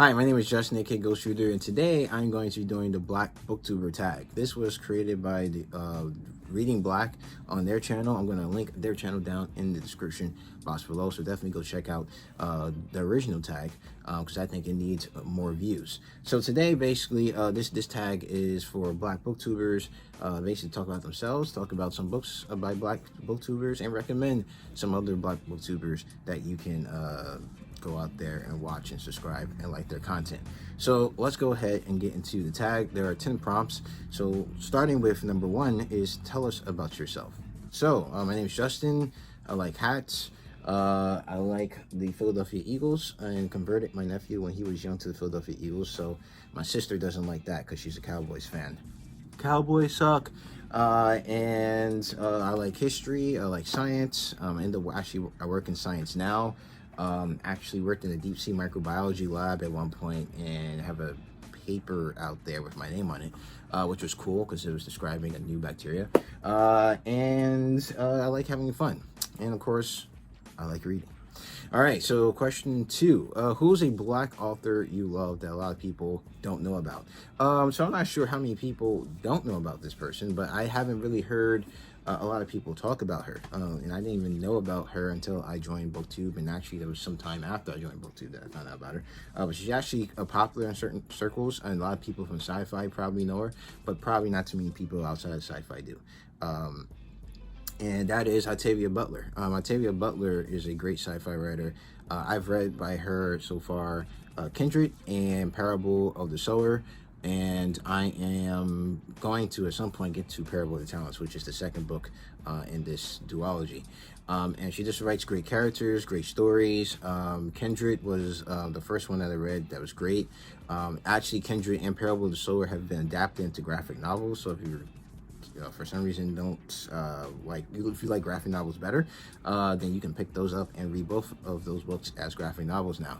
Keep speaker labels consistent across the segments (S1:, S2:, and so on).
S1: Hi, my name is Justin, aka Ghost Shooter, and today I'm going to be doing the Black BookTuber Tag. This was created by the Reading Black on their channel. I'm going to link their channel down in the description box below, so definitely go check out the original tag because I think it needs more views. So today, basically, this tag is for Black BookTubers. Basically, talk about themselves, talk about some books by Black BookTubers, and recommend some other Black BookTubers that you can go out there and watch and subscribe and like their content. So let's go ahead and get into the tag. There are 10 prompts. So starting with number 1 is tell us about yourself. So my name is Justin. I like hats. I like the Philadelphia Eagles, and converted my nephew when he was young to the Philadelphia Eagles. So my sister doesn't like that because she's a Cowboys fan. Cowboys suck. And I like history. I like science. Actually, I work in science now. Actually worked in a deep sea microbiology lab at one point and have a paper out there with my name on it, which was cool because it was describing a new bacteria. And I like having fun. And of course, I like reading. All right, so question 2. Who's a Black author you love that a lot of people don't know about? So I'm not sure how many people don't know about this person, but I haven't really heard a lot of people talk about her, and I didn't even know about her until I joined BookTube, and actually there was some time after I joined BookTube that I found out about her. But she's actually popular in certain circles, and a lot of people from sci-fi probably know her, but probably not too many people outside of sci-fi do. And that is Octavia Butler. Octavia Butler is a great sci-fi writer. I've read by her so far Kindred and Parable of the Sower, and I am going to at some point get to Parable of the Talents, which is the second book in this duology. And she just writes great characters, great stories. Kindred was the first one that I read that was great. Actually, Kindred and Parable of the Sower have been adapted into graphic novels, so if you're for some reason don't if you like graphic novels better, then you can pick those up and read both of those books as graphic novels now.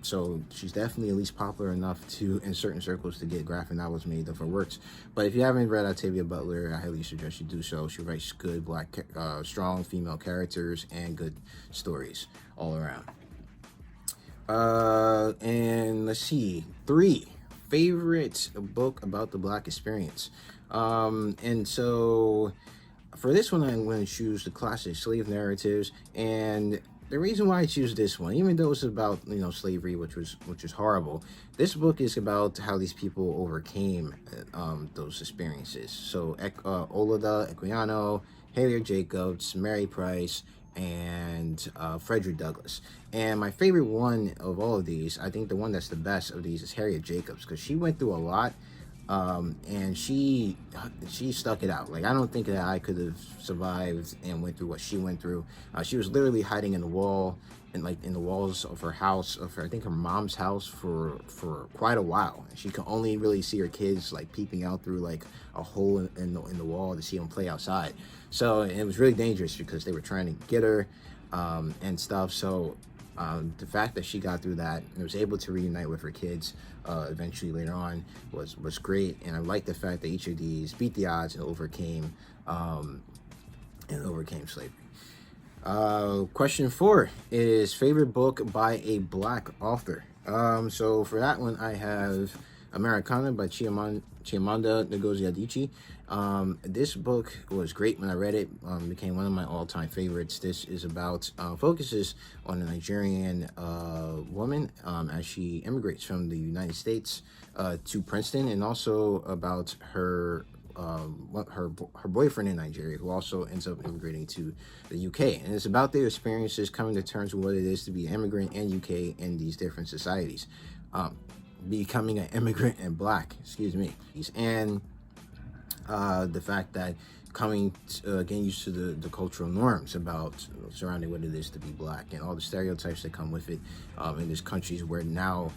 S1: So she's definitely at least popular enough to in certain circles to get graphic novels made of her works. But if you haven't read Octavia Butler, I highly suggest you do so. She writes good strong female characters and good stories all around. And let's see, 3 favorite book about the Black experience. And so for this one, I'm going to choose the classic slave narratives. And the reason why I choose this one, even though it's about, slavery, which is horrible, this book is about how these people overcame those experiences. So Olaudah Equiano, Harriet Jacobs, Mary Price, and Frederick Douglass. And my favorite one of all of these, I think the one that's the best of these, is Harriet Jacobs, because she went through a lot. And she stuck it out. Like, I don't think that I could have survived and went through what she went through. She was literally hiding in the wall, in the walls of her house, I think her mom's house, for quite a while. And she could only really see her kids like peeping out through like a hole in the wall to see them play outside. So it was really dangerous because they were trying to get her and stuff. So the fact that she got through that and was able to reunite with her kids eventually later on was great. And I like the fact that each of these beat the odds and overcame slavery. Question 4 is favorite book by a Black author. So for that one, I have AMERICANAH by Chimamanda Ngozi Adichie. This book was great when I read it. Became one of my all-time favorites. This is about focuses on a Nigerian woman as she immigrates from the United States to Princeton, and also about her boyfriend in Nigeria, who also ends up immigrating to the UK. And it's about their experiences coming to terms with what it is to be an immigrant in UK in these different societies. Becoming an immigrant and Black, and the fact that getting used to the cultural norms about surrounding what it is to be Black, and all the stereotypes that come with it in these countries where now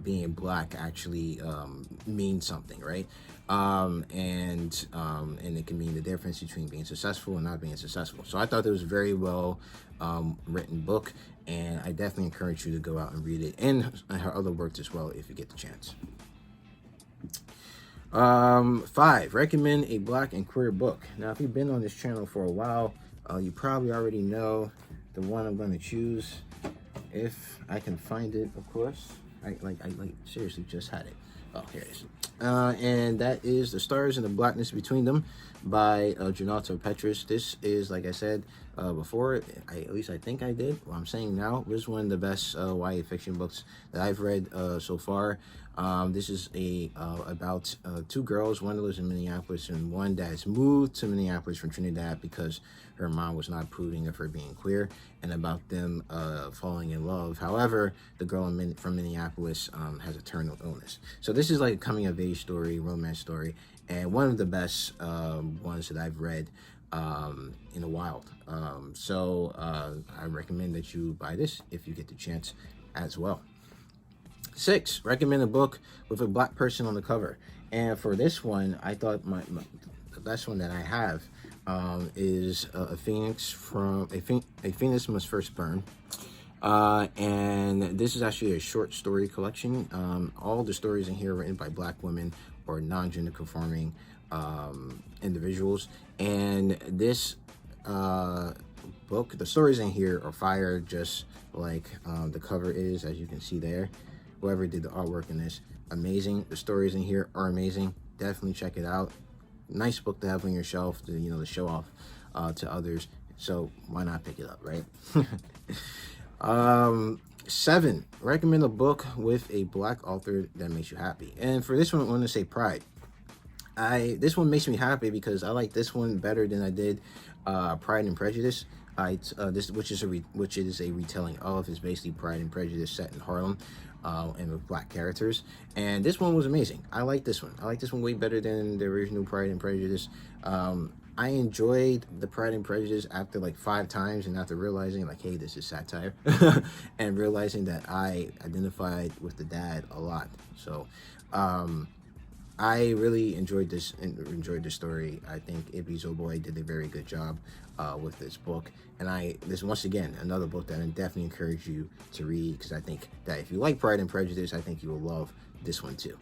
S1: being Black actually means something, right? And it can mean the difference between being successful and not being successful. So I thought it was a very well written book, and I definitely encourage you to go out and read it, and her other works as well if you get the chance. 5, recommend a Black and queer book. Now, if you've been on this channel for a while, you probably already know the one I'm going to choose, if I can find it, of course. I seriously just had it. Oh, here it is. And that is The Stars and the Blackness Between Them by Jonathan Petrus. This is, like I said before, at least I think I did. What I'm saying now, this is one of the best YA fiction books that I've read so far. This is about two girls, one that lives in Minneapolis and one that has moved to Minneapolis from Trinidad because her mom was not approving of her being queer, and about them falling in love. However, the girl from Minneapolis has a terminal illness. So this is like a coming of age story, romance story, and one of the best ones that I've read in a while. So I recommend that you buy this if you get the chance as well. 6, recommend a book with a black person on the cover. And for this one, I thought the best one that I have is a Phoenix Must First Burn. And this is actually a short story collection. All the stories in here are written by black women or non-gender conforming individuals. And this book, the stories in here are fire, just like the cover is, as you can see there. Whoever did the artwork in this, amazing. The stories in here are amazing. Definitely check it out. Nice book to have on your shelf to, to show off to others. So why not pick it up, right? 7, recommend a book with a black author that makes you happy. And for this one, I want to say Pride. This one makes me happy because I like this one better than I did Pride and Prejudice. Which is a retelling of, is basically Pride and Prejudice set in Harlem. And with black characters, and this one was amazing. I like this one. I like this one way better than the original Pride and Prejudice. I enjoyed the Pride and Prejudice after like 5 times, and after realizing like, hey, this is satire, and realizing that I identified with the dad a lot. So I really enjoyed this story. I think Ibby Zoboy did a very good job with this book. And this, once again, another book that I definitely encourage you to read, because I think that if you like Pride and Prejudice, I think you will love this one too.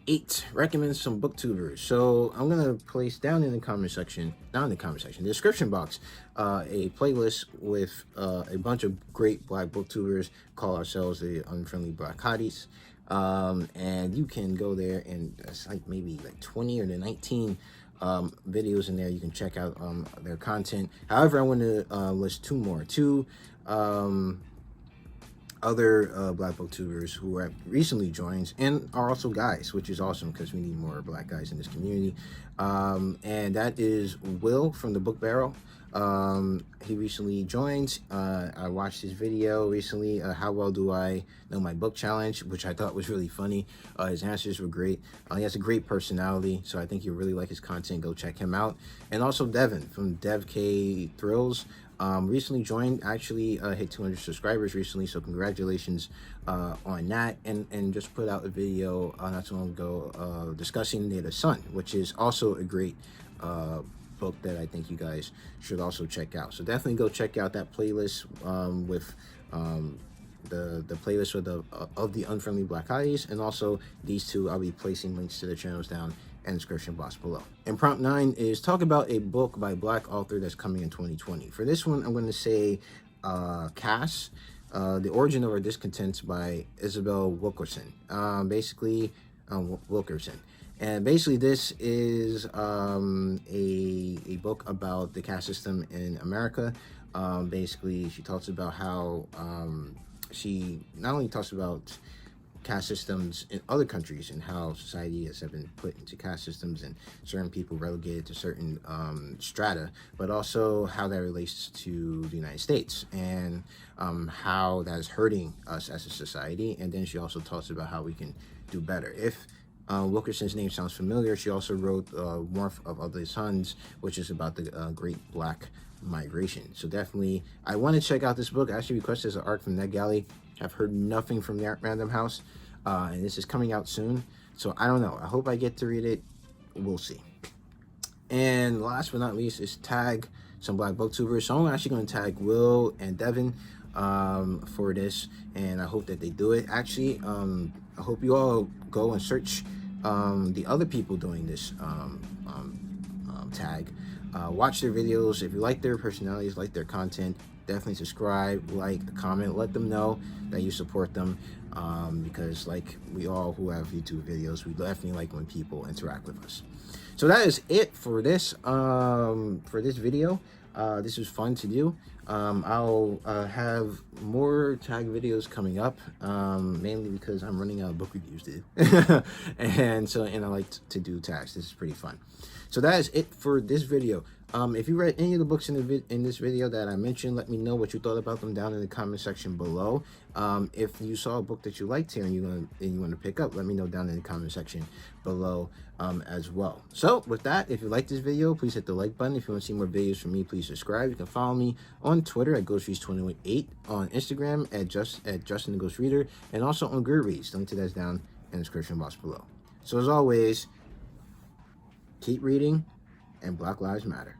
S1: 8, recommend some booktubers. So I'm gonna place down in the comment section, the description box, a playlist with a bunch of great black booktubers. Call ourselves the Unfriendly Black Hotties. And you can go there, and it's like maybe like 20 or 19 videos in there. You can check out their content. However, I want to list 2 other black booktubers who have recently joined and are also guys, which is awesome because we need more black guys in this community. And that is Will from the Book Barrel. He recently joined. I watched his video recently, How Well Do I Know My Book Challenge, which I thought was really funny. His answers were great. He has a great personality, so I think you'll really like his content. Go check him out. And also Devin from DevK Thrillz. Recently joined, actually hit 200 subscribers recently, so congratulations on that. And just put out a video not too long ago discussing Day of the Sun, which is also a great book that I think you guys should also check out. So definitely go check out that playlist with the playlist of the Unfriendly Black Hotties, and also these 2. I'll be placing links to their channels down in the description box below. And prompt 9 is talk about a book by black author that's coming in 2020. For this one, I'm going to say Cass, The Origin of Our Discontents by Isabel Wilkerson. Wilkerson. And basically this is a book about the caste system in America. Basically, she talks about how she not only talks about caste systems in other countries and how society has been put into caste systems and certain people relegated to certain strata, but also how that relates to the United States and how that is hurting us as a society. And then she also talks about how we can do better. If Wilkerson's name sounds familiar, she also wrote Warmth of Other Suns, which is about the Great Black Migration. So definitely, I want to check out this book. I actually requested as an art from NetGalley. I've heard nothing from that Random House, and this is coming out soon. So I don't know. I hope I get to read it. We'll see. And last but not least is tag some black booktubers. So I'm actually going to tag Will and Devin for this, and I hope that they do it. Actually, I hope you all go and search the other people doing this tag. Watch their videos. If you like their personalities, like their content, definitely subscribe, like, comment, let them know that you support them, because like we all who have YouTube videos, we definitely like when people interact with us. So that is it for this video. This was fun to do. I'll have more tag videos coming up, mainly because I'm running out of book reviews to do. and I like to do tags. This is pretty fun. So that is it for this video. If you read any of the books in this video that I mentioned, let me know what you thought about them down in the comment section below. If you saw a book that you liked here and you want to pick up, let me know down in the comment section below as well. So with that, if you like this video, please hit the like button. If you want to see more videos from me, please subscribe. You can follow me on Twitter at GhostReads218, on Instagram at Justin the Ghost Reader, and also on Goodreads. The link to that's down in the description box below. So as always, keep reading, and Black Lives Matter.